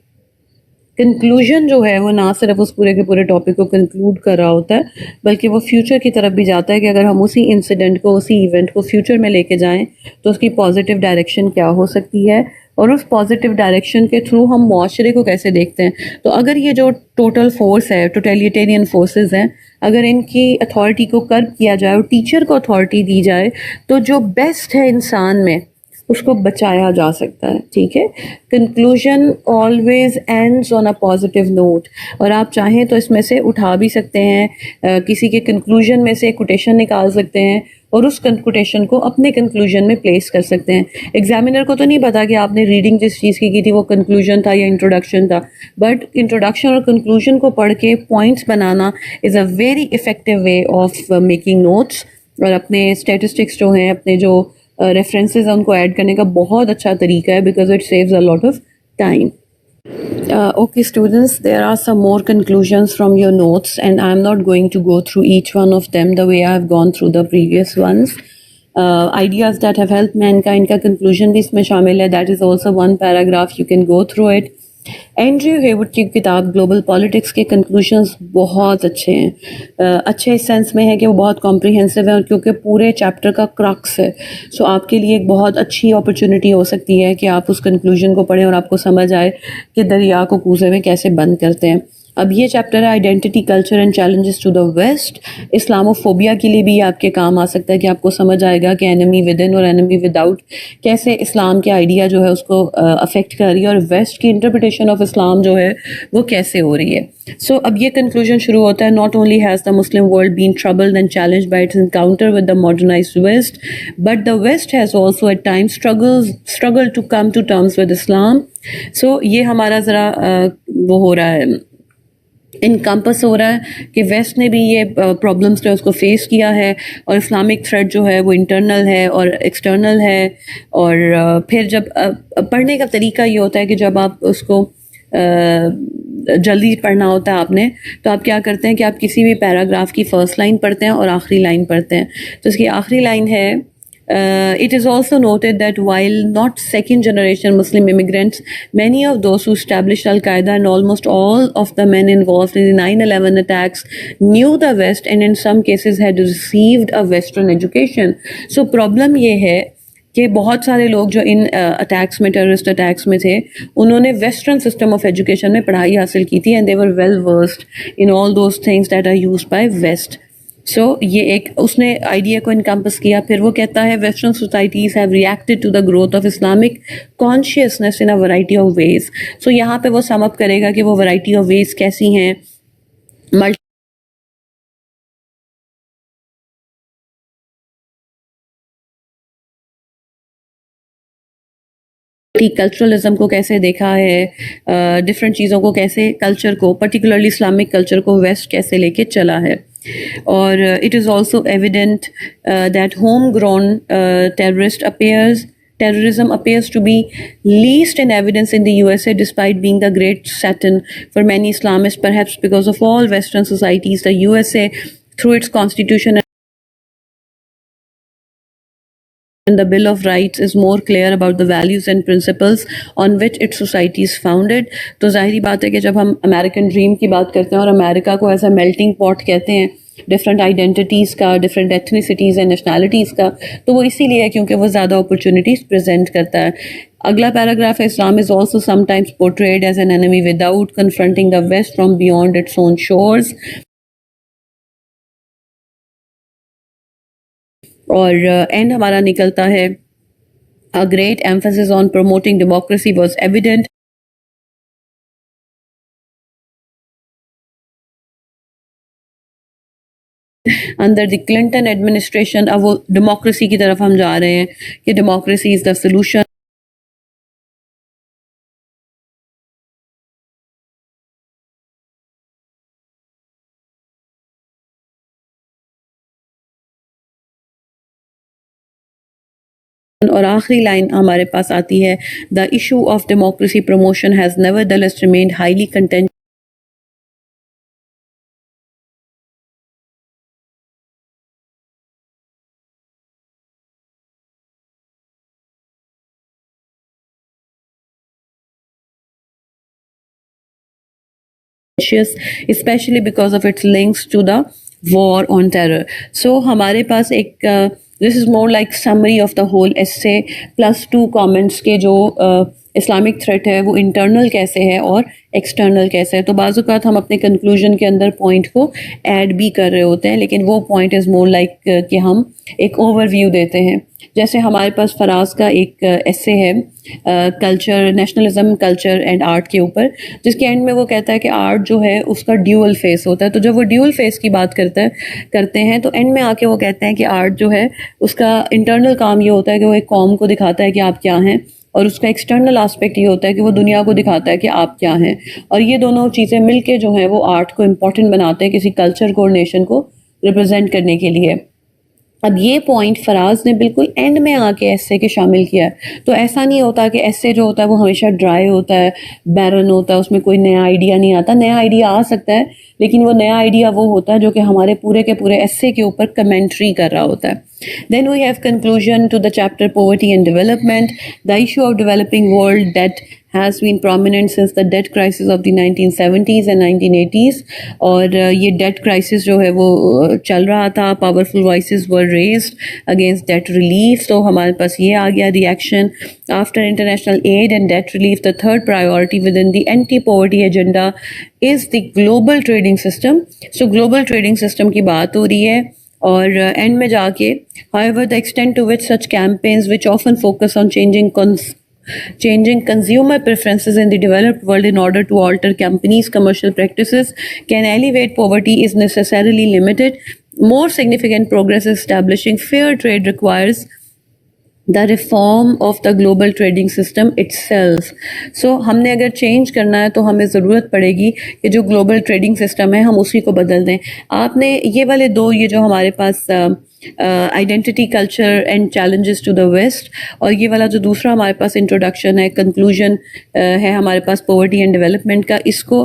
कंक्लूजन जो है वो ना सिर्फ उस पूरे के पूरे टॉपिक को कंक्लूड कर रहा होता है, बल्कि वो फ्यूचर की तरफ भी जाता है कि अगर हम उसी इंसिडेंट को, उसी इवेंट को फ्यूचर में लेके जाएं तो उसकी पॉजिटिव डायरेक्शन क्या हो सकती है, और उस पॉजिटिव डायरेक्शन के थ्रू हम मुआशरे को कैसे देखते हैं। तो अगर ये जो टोटल फोर्स है, टोटलिटेरियन फोर्सेस हैं, अगर इनकी अथॉरिटी को कर्ब किया जाए और टीचर को अथॉरिटी दी जाए, तो जो बेस्ट है इंसान में उसको बचाया जा सकता है, ठीक है। Conclusion always ends on a positive note, और आप चाहें तो इसमें से उठा भी सकते हैं, किसी के कंक्लूजन में से कोटेशन निकाल सकते हैं और उस कोटेशन को अपने कंक्लूजन में प्लेस कर सकते हैं। एग्जामिनर को तो नहीं पता कि आपने रीडिंग जिस चीज़ की थी वो कंक्लूजन था या इंट्रोडक्शन था, बट इंट्रोडक्शन और कंक्लूजन को पढ़ के points banana is a very effective way of making notes, और अपने स्टेटिस्टिक्स जो हैं, अपने जो रेफरेंसेस हैं उनको ऐड करने का बहुत अच्छा तरीका है, because it saves a lot of time. Okay students, there are some more conclusions from your notes and I am not going to go through each one of them the way I have gone through the previous ones. Ideas that have helped mankind का conclusion भी इसमें शामिल है, that is also one paragraph, you can go through it. Andrew Heywood की किताब global politics के conclusions बहुत अच्छे हैं, अच्छे इस सेंस में है कि वो बहुत कॉम्प्रिहेंसिव है, और क्योंकि पूरे चैप्टर का क्रक्स है, सो आपके लिए एक बहुत अच्छी अपॉर्चुनिटी हो सकती है कि आप उस कंक्लूजन को पढ़ें और आपको समझ आए कि दरिया को कूजे में कैसे बंद करते हैं। अब ये चैप्टर है identity, culture and challenges to the west. Islamophobia के लिए भी आपके काम आ सकता है कि आपको समझ आएगा कि एनिमी विद इन और एनिमी विदाउट कैसे इस्लाम के आइडिया जो है उसको अफेक्ट कर रही है, और वेस्ट की इंटरप्रिटेशन ऑफ इस्लाम जो है वो कैसे हो रही है। सो अब ये कंक्लूजन शुरू होता है, not only has the Muslim world been troubled and challenged by its encounter with the modernized west, but the west has also at times struggle to come to terms with Islam. So ये हमारा ज़रा वो हो रहा है, encompass हो रहा है कि वेस्ट ने भी ये प्रॉब्लम्स जो उसको फेस किया है, और इस्लामिक थ्रेट जो है वो इंटरनल है और एक्सटर्नल है। और फिर जब पढ़ने का तरीका ये होता है कि जब आप उसको जल्दी पढ़ना होता है आपने, तो आप क्या करते हैं कि आप किसी भी पैराग्राफ की फ़र्स्ट लाइन पढ़ते हैं और आखिरी लाइन पढ़ते हैं। तो इसकी आखिरी लाइन है, it is also noted that while not second generation Muslim immigrants, many of those who established Al-Qaeda and almost all of the men involved in the 9/11 attacks knew the West and in some cases had received a Western education. So problem ये है कि बहुत सारे लोग जो इन attacks में, terrorist attacks में थे, उन्होंने वेस्टर्न सिस्टम ऑफ एजुकेशन में पढ़ाई हासिल की थी and they were well versed in all those things that are used by west. So ये एक उसने आइडिया को इनकम्पस किया. फिर वो कहता है western societies have reacted to the growth of Islamic consciousness in a variety of ways. So यहाँ पे वो सम अप करेगा कि वो वैरायटी ऑफ वेज कैसी हैं. कल्चरलिज्म को कैसे देखा है, डिफरेंट चीज़ों को कैसे, कल्चर को पर्टिकुलरली इस्लामिक कल्चर को वेस्ट कैसे लेके चला है. और it is also evident that home grown terrorism appears to be least in evidence in the USA despite being the great Satan for many Islamists, perhaps because of all Western societies. The USA, through its constitution and the Bill of Rights, is more clear about the values and principles on which its society is founded. तो जाहिर बात है कि जब हम American dream की बात करते हैं और अमेरिका को एज अ मेल्टिंग पॉट कहते हैं डिफरेंट आइडेंटिटीज़ का, डिफरेंट एथनिसिटीज़ एंड नेशनैलिटीज़ का, तो वो इसीलिए है क्योंकि वो ज़्यादा अपॉर्चुनिटीज़ प्रेजेंट करता है. अगला पैराग्राफ है, Islam is also sometimes portrayed as an enemy without confronting the west from beyond its own shores. और एंड हमारा निकलता है, a great emphasis on promoting democracy was evident under the Clinton administration. अब वो democracy की तरफ हम जा रहे हैं कि डेमोक्रेसी इज़ द सोल्यूशन. और आखिरी लाइन हमारे पास आती है, the issue of democracy promotion has nevertheless remained highly content. especially because of its links to the war on terror. So हमारे पास एक this is more like summary of the whole essay plus 2 comments के जो Islamic threat है वो internal कैसे है और external कैसे है. तो बाज़ औक़ात हम अपने कंक्लूजन के अंदर पॉइंट को ऐड भी कर रहे होते हैं, लेकिन वो पॉइंट इज़ मोर लाइक कि हम एक ओवरव्यू देते हैं. जैसे हमारे पास फराज का एक एसे है culture, nationalism, culture and art के ऊपर, जिसके एंड में वो कहता है कि आर्ट जो है उसका ड्यूअल फेस होता है. तो जब वो ड्यूअल फेस की बात करते हैं तो एंड में आके वो कहते हैं कि आर्ट जो है उसका इंटरनल काम ये होता है कि वो एक कौम को दिखाता है कि आप क्या हैं, और उसका एक्सटर्नल एस्पेक्ट ये होता है कि वो दुनिया को दिखाता है कि आप क्या हैं. और ये दोनों चीज़ें मिलके जो हैं वो आर्ट को इम्पॉर्टेंट बनाते हैं किसी कल्चर को और नेशन को रिप्रेजेंट करने के लिए. अब ये पॉइंट फराज ने बिल्कुल एंड में आके एसे के शामिल किया है. तो ऐसा नहीं होता कि एसे जो होता है वो हमेशा ड्राई होता है, बैरन होता है, उसमें कोई नया आइडिया नहीं आता. नया आइडिया आ सकता है, लेकिन वो नया आइडिया वो होता है जो कि हमारे पूरे के पूरे एसे के ऊपर कमेंट्री कर रहा होता है. Then we have conclusion to the chapter poverty and development, the issue of developing world that has been prominent since the debt crisis of the 1970s and 1980s. और ये debt crisis जो है वो चल रहा था, powerful voices were raised against debt relief. तो हमारे पास ये आ गया reaction. After international aid and debt relief, the third priority within the anti-poverty agenda is the global trading system. So global trading system की बात हो रही है. और एंड में जाके, however the extent to which such campaigns which often focus on changing consumer preferences in the developed world in order to alter companies' commercial practices can elevate poverty is necessarily limited. More significant progress establishing fair trade requires the reform of the global trading system itself. So हमने अगर change करना है तो हमें ज़रूरत पड़ेगी कि जो ग्लोबल ट्रेडिंग सिस्टम है हम उसी को बदल दें. आपने ये वाले दो, ये जो हमारे पास identity, culture and challenges to the west, और ये वाला जो दूसरा हमारे पास इंट्रोडक्शन है, कंक्लूजन है हमारे पास पॉवर्टी एंड डेवलपमेंट का, इसको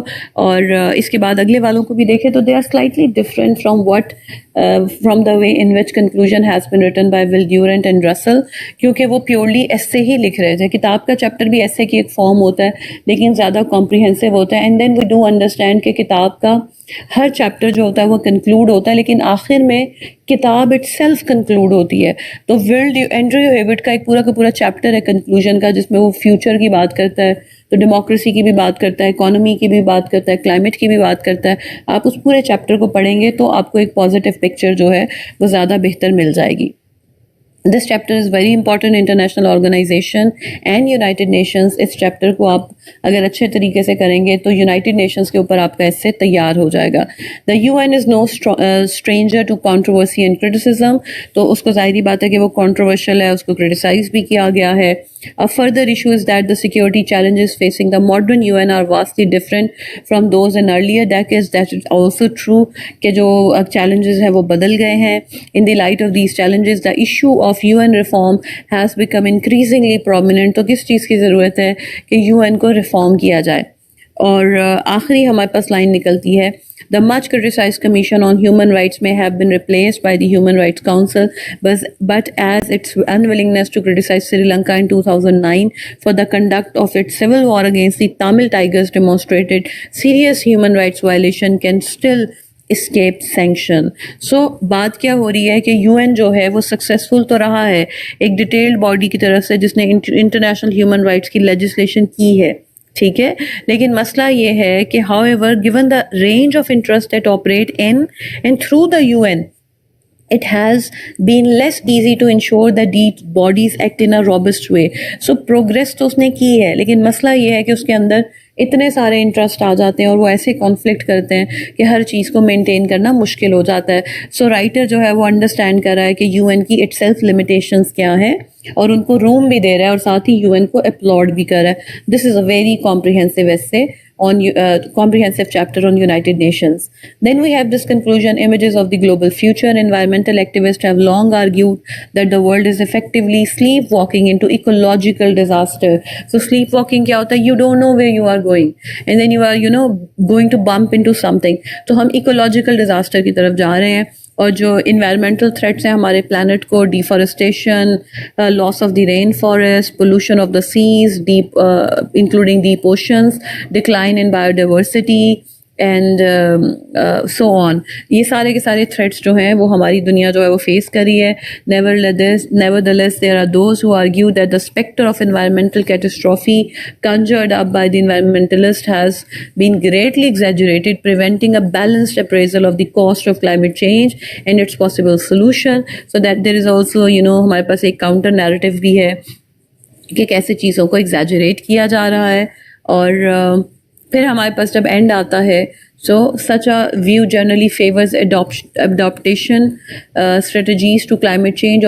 और इसके बाद अगले वालों को भी देखें तो they are slightly different from the way in which conclusion has been written by Will Durant and Russell, क्योंकि वो प्योरली ऐसे ही लिख रहे थे. किताब का चैप्टर भी ऐसे की एक फॉर्म होता है लेकिन ज़्यादा कॉम्प्रिहेंसिव होता है. And then we do understand कि किताब का हर चैप्टर जो होता है वो कंक्लूड होता है, लेकिन आखिर में किताब इटसेल्फ कंक्लूड होती है। तो विल्ड एंड्रयू हेविट का एक पूरा का पूरा चैप्टर है कंक्लूजन का, जिसमें वो फ्यूचर की बात करता है, तो डेमोक्रेसी की भी बात करता है, इकोनॉमी की भी बात करता है, क्लाइमेट की भी बात करता है। आप उस पूरे चैप्टर को पढ़ेंगे तो आपको एक पॉजिटिव पिक्चर जो है वो ज़्यादा बेहतर मिल जाएगी। This chapter is very important international organization and United Nations. इस चैप्टर को आप अगर अच्छे तरीके से करेंगे तो यूनाइटेड नेशंस के ऊपर आपका ऐसे तैयार हो जाएगा। The UN is no stranger to controversy and criticism. तो उसको ज़ाहिरी बात है कि वो कंट्रोवर्शियल है, उसको क्रिटिसाइज भी किया गया है। A further issue is that the security challenges facing the modern UN are vastly different from those in earlier decades. That is also true कि जो challenges हैं वो बदल गए हैं। In the light of these challenges, the issue of UN reform has become increasingly prominent. तो किस चीज़ की ज़रूरत है कि UN को रिफॉर्म किया जाए। और आखिरी हमारे पास लाइन निकलती है, The much criticized Commission on Human Rights may have been replaced by the Human Rights Council, but as its unwillingness to criticize Sri Lanka in 2009 for the conduct of its civil war against the Tamil Tigers demonstrated serious human rights violation can still escape sanction. So बात क्या हो रही है कि UN जो है वो successful तो रहा है एक डिटेल्ड बॉडी की तरफ से जिसने इंटरनेशनल ह्यूमन राइट्स की लेजिस्लेशन की है, ठीक है, लेकिन मसला ये है कि however given the range of interest that operate in and through the UN, it has been less easy to ensure that these bodies act in a robust way. So progress तो उसने की है, लेकिन मसला ये है कि उसके अंदर इतने सारे इंटरेस्ट आ जाते हैं और वो ऐसे कॉन्फ्लिक्ट करते हैं कि हर चीज़ को मेंटेन करना मुश्किल हो जाता है। सो राइटर जो है वो अंडरस्टैंड कर रहा है कि यूएन की इटसेल्फ लिमिटेशंस क्या हैं और उनको रूम भी दे रहा है और साथ ही यूएन को अपलॉड भी कर रहा है। This is a very comprehensive essay on comprehensive chapter on United Nations. Then we have this conclusion, images of the global future. Environmental activists have long argued that the world is effectively sleepwalking into ecological disaster. So sleepwalking क्या होता है? You don't know where you are going and then you are going to bump into something. तो हम ecological disaster की तरफ जा रहे हैं और जो इन्वायरमेंटल थ्रेट्स हैं हमारे प्लानट को, deforestation, loss of the rain forest, pollution of the seas, deep including deep oceans, decline in biodiversity and so on, ये सारे के सारे थ्रेट्स जो हैं वो हमारी दुनिया जो है वो फेस कर रही है। Nevertheless there are those who argue that the spectre of environmental catastrophe conjured up by the environmentalist has been greatly exaggerated, preventing a balanced appraisal of the cost of climate change and its possible solution. So that there is also हमारे पास एक counter narrative भी है कि कैसे चीज़ों को exaggerate किया जा रहा है। और फिर हमारे पास जब एंड आता है, so such a view generally favors adaptation strategies to climate change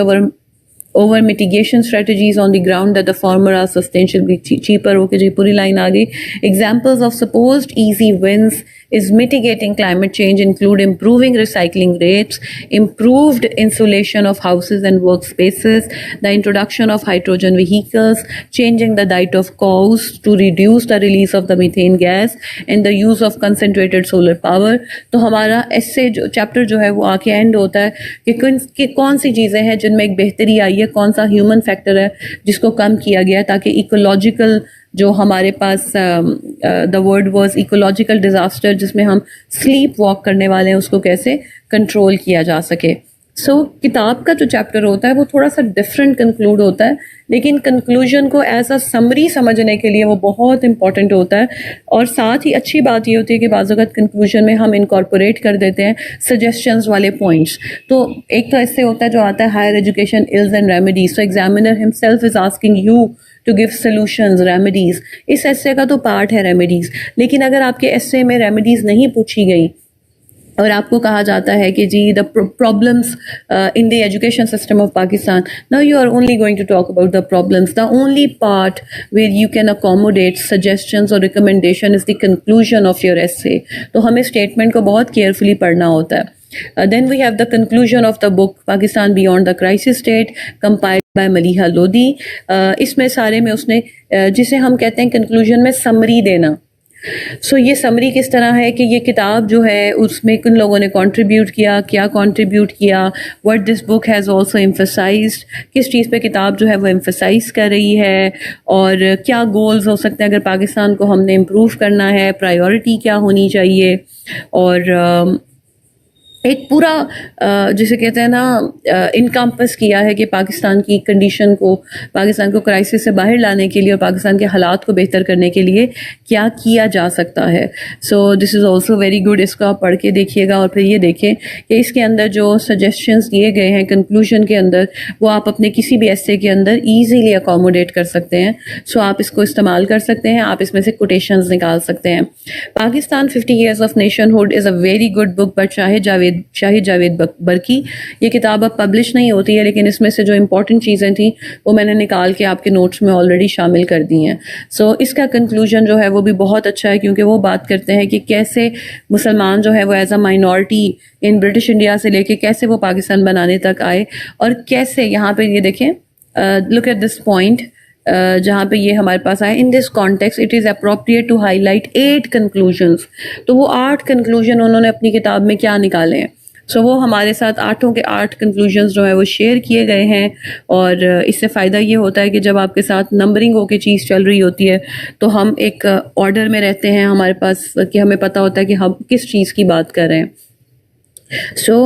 over mitigation strategies on the ground that the former are substantially cheaper. Okay जी, पूरी लाइन आ गई। Examples of supposed easy wins is mitigating climate change include improving recycling rates, improved insulation of houses and workspaces, the introduction of hydrogen vehicles, changing the diet of cows to reduce the release of the methane gas, and the use of concentrated solar power. तो हमारा ऐसे जो chapter जो है वो आके and होता है कि कौन सी चीज़ें हैं जिनमें एक बेहतरी आई है, कौन सा ह्यूमन फैक्टर है जिसको कम किया गया ताकि इकोलॉजिकल जो हमारे पास the word was ecological disaster जिसमें हम स्लीप वॉक करने वाले हैं उसको कैसे कंट्रोल किया जा सके। सो किताब का जो चैप्टर होता है वो थोड़ा सा डिफरेंट कंक्लूड होता है, लेकिन कंक्लूजन को एज अ समरी समझने के लिए वो बहुत इंपॉर्टेंट होता है। और साथ ही अच्छी बात ये होती है कि बाज़ वक़्त कंक्लूजन में हम इनकॉर्पोरेट कर देते हैं सजेशंस वाले पॉइंट्स। तो एक तो ऐसे होता है जो आता है higher education ills and remedies, so examiner himself is asking you to give solutions, remedies. इस एस्से का तो पार्ट है रेमेडीज़, लेकिन अगर आपके एस्से में रेमेडीज़ नहीं पूछी गई और आपको कहा जाता है कि जी the problems in the education system of Pakistan, now you are only going to talk about the problems, the only part where you can accommodate suggestions और recommendation is the conclusion of your essay. तो हमें statement को बहुत carefully पढ़ना होता है। Then we have the conclusion of the book Pakistan Beyond the Crisis State, compiled by Maliha Lodi. इसमें सारे में उसने जिसे हम कहते हैं कंक्लूजन में समरी देना। सो ये समरी किस तरह है कि ये किताब जो है उसमें किन लोगों ने कंट्रीब्यूट किया, क्या कंट्रीब्यूट किया, what this book has also emphasized, किस चीज़ पे किताब जो है वो एम्फसाइज कर रही है और क्या गोल्स हो सकते हैं अगर पाकिस्तान को हमने इम्प्रूव करना है, प्रायोरिटी क्या होनी चाहिए। और एक पूरा जिसे कहते हैं ना इनकम्पस किया है कि पाकिस्तान की कंडीशन को, पाकिस्तान को क्राइसिस से बाहर लाने के लिए और पाकिस्तान के हालात को बेहतर करने के लिए क्या किया जा सकता है। So this is also very good. इसको आप पढ़ के देखिएगा और फिर ये देखें कि इसके अंदर जो सजेशंस दिए गए हैं कंक्लूजन के अंदर, वो आप अपने किसी भी एस्से के अंदर ईजीली अकोमोडेट कर सकते हैं। सो आप इसको इस्तेमाल कर सकते हैं, आप इसमें से कोटेशंस निकाल सकते हैं। Pakistan 50 years of nationhood is a very good book by Shahid Javed Burki. ये किताब अब पब्लिश नहीं होती है, लेकिन इसमें से जो इंपॉर्टेंट चीज़ें थी वो मैंने निकाल के आपके नोट्स में ऑलरेडी शामिल कर दी हैं। सो इसका कंक्लूजन जो है वो भी बहुत अच्छा है, क्योंकि वो बात करते हैं कि कैसे मुसलमान जो है वो as a minority in British India से लेके कैसे वो पाकिस्तान बनाने तक आए, और कैसे यहाँ पे ये देखें, लुक एट दिस पॉइंट जहाँ पे ये हमारे पास आए, in this context it is appropriate to highlight 8 conclusions. तो वो 8 कंक्लूजन उन्होंने अपनी किताब में क्या निकाले हैं। सो वो हमारे साथ 8 के 8 कंक्लूजन्स जो है वो शेयर किए गए हैं। और इससे फ़ायदा ये होता है कि जब आपके साथ नंबरिंग होके चीज़ चल रही होती है तो हम एक ऑर्डर में रहते हैं, हमारे पास कि हमें पता होता है कि हम किस चीज़ की बात कर रहे हैं।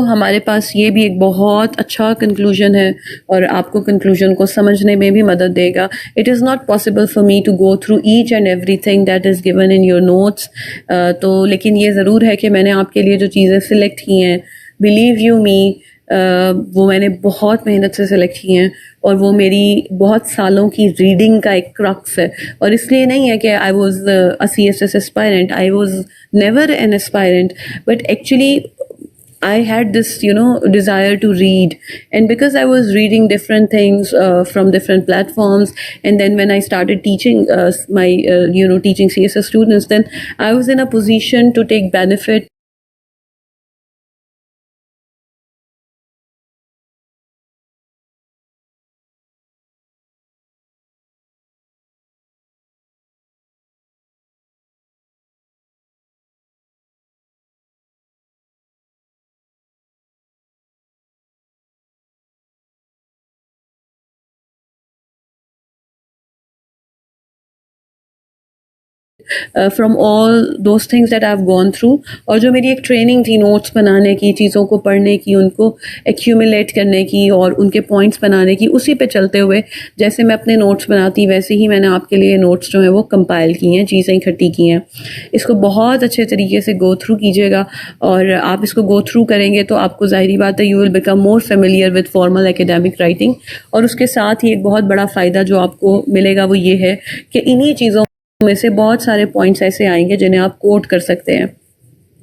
हमारे पास ये भी एक बहुत अच्छा कंक्लूजन है और आपको कंक्लूजन को समझने में भी मदद देगा। It is not possible for me to go through each and everything that is given in your notes, तो लेकिन ये ज़रूर है कि मैंने आपके लिए जो चीज़ें सिलेक्ट की हैं, बिलीव यू मी, वो मैंने बहुत मेहनत से सिलेक्ट की हैं, और वो मेरी बहुत सालों की रीडिंग का एक क्रक्स है। और इसलिए नहीं है कि I was a CSS aspirant, I was never N aspirant, but actually I had this, desire to read. And because I was reading different things from different platforms, and then when I started teaching teaching CSS students, then I was in a position to take benefit from all those things that I have gone through. और जो मेरी एक training थी notes बनाने की, चीज़ों को पढ़ने की, उनको एक्यूमुलेट करने की और उनके पॉइंट्स बनाने की, उसी पे चलते हुए जैसे मैं अपने नोट्स बनाती वैसे ही मैंने आपके लिए नोट्स जो हैं वो कंपाइल की हैं, चीज़ें इकट्ठी की हैं। इसको बहुत अच्छे तरीके से गो थ्रू कीजिएगा, और आप इसको गो थ्रू करेंगे तो आपको ज़ाहिरी बात है you will become more familiar with formal academic writing. और उसके साथ ही एक बहुत बड़ा फ़ायदा जो आपको मिलेगा वो ये है कि इन्हीं चीज़ों में से बहुत सारे पॉइंट्स ऐसे आएंगे जिन्हें आप कोट कर सकते हैं।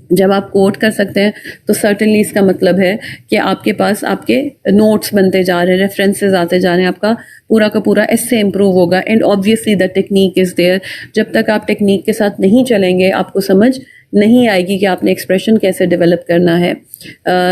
जब आप कोट कर सकते हैं तो सर्टेनली इसका मतलब है कि आपके पास आपके नोट्स बनते जा रहे हैं, रेफरेंसेस आते जा रहे हैं, आपका पूरा का पूरा एस्से इम्प्रूव होगा। And obviously the technique is there. जब तक आप टेक्निक के साथ नहीं चलेंगे आपको समझ नहीं आएगी कि आपने एक्सप्रेशन कैसे डेवलप करना है।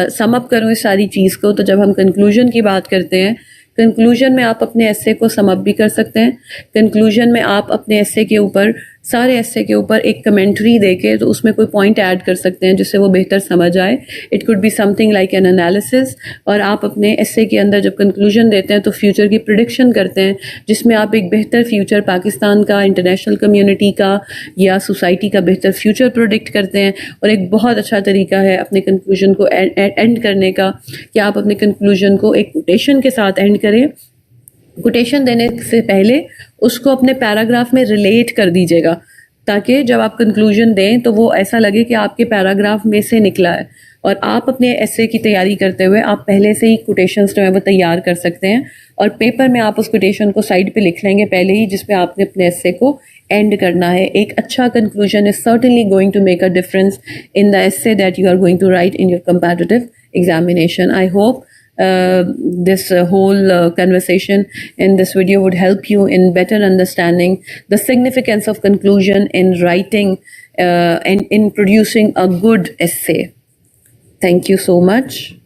सम अप करूँ इस सारी चीज़ को, तो जब हम कंक्लूजन की बात करते हैं, कंक्लूजन में आप अपने एस्से को सम अप भी कर सकते हैं। कंक्लूजन में आप अपने एस्से के ऊपर, सारे एस्से के ऊपर एक कमेंट्री देके तो उसमें कोई पॉइंट ऐड कर सकते हैं जिससे वो बेहतर समझ आए। It could be something like an analysis. और आप अपने एस्से के अंदर जब कंक्लूजन देते हैं तो फ्यूचर की प्रिडिक्शन करते हैं, जिसमें आप एक बेहतर फ्यूचर पाकिस्तान का, इंटरनेशनल कम्युनिटी का या सोसाइटी का बेहतर फ्यूचर प्रोडिक्ट करते हैं। और एक बहुत अच्छा तरीका है अपने कंक्लूजन को एंड करने का कि आप अपने कंक्लूजन को एक कोटेशन के साथ एंड करें। कोटेशन देने से पहले उसको अपने पैराग्राफ में रिलेट कर दीजिएगा, ताकि जब आप कंक्लूजन दें तो वो ऐसा लगे कि आपके पैराग्राफ में से निकला है। और आप अपने एस्से की तैयारी करते हुए आप पहले से ही कोटेशंस जो है वो तैयार कर सकते हैं, और पेपर में आप उस कोटेशन को साइड पे लिख लेंगे पहले ही, जिसमें आपने अपने एस्से को एंड करना है। एक अच्छा conclusion is certainly going to make a difference in the essay that you are going to write in your competitive examination. I hope this whole conversation in this video would help you in better understanding the significance of conclusion in writing and in producing a good essay. Thank you so much.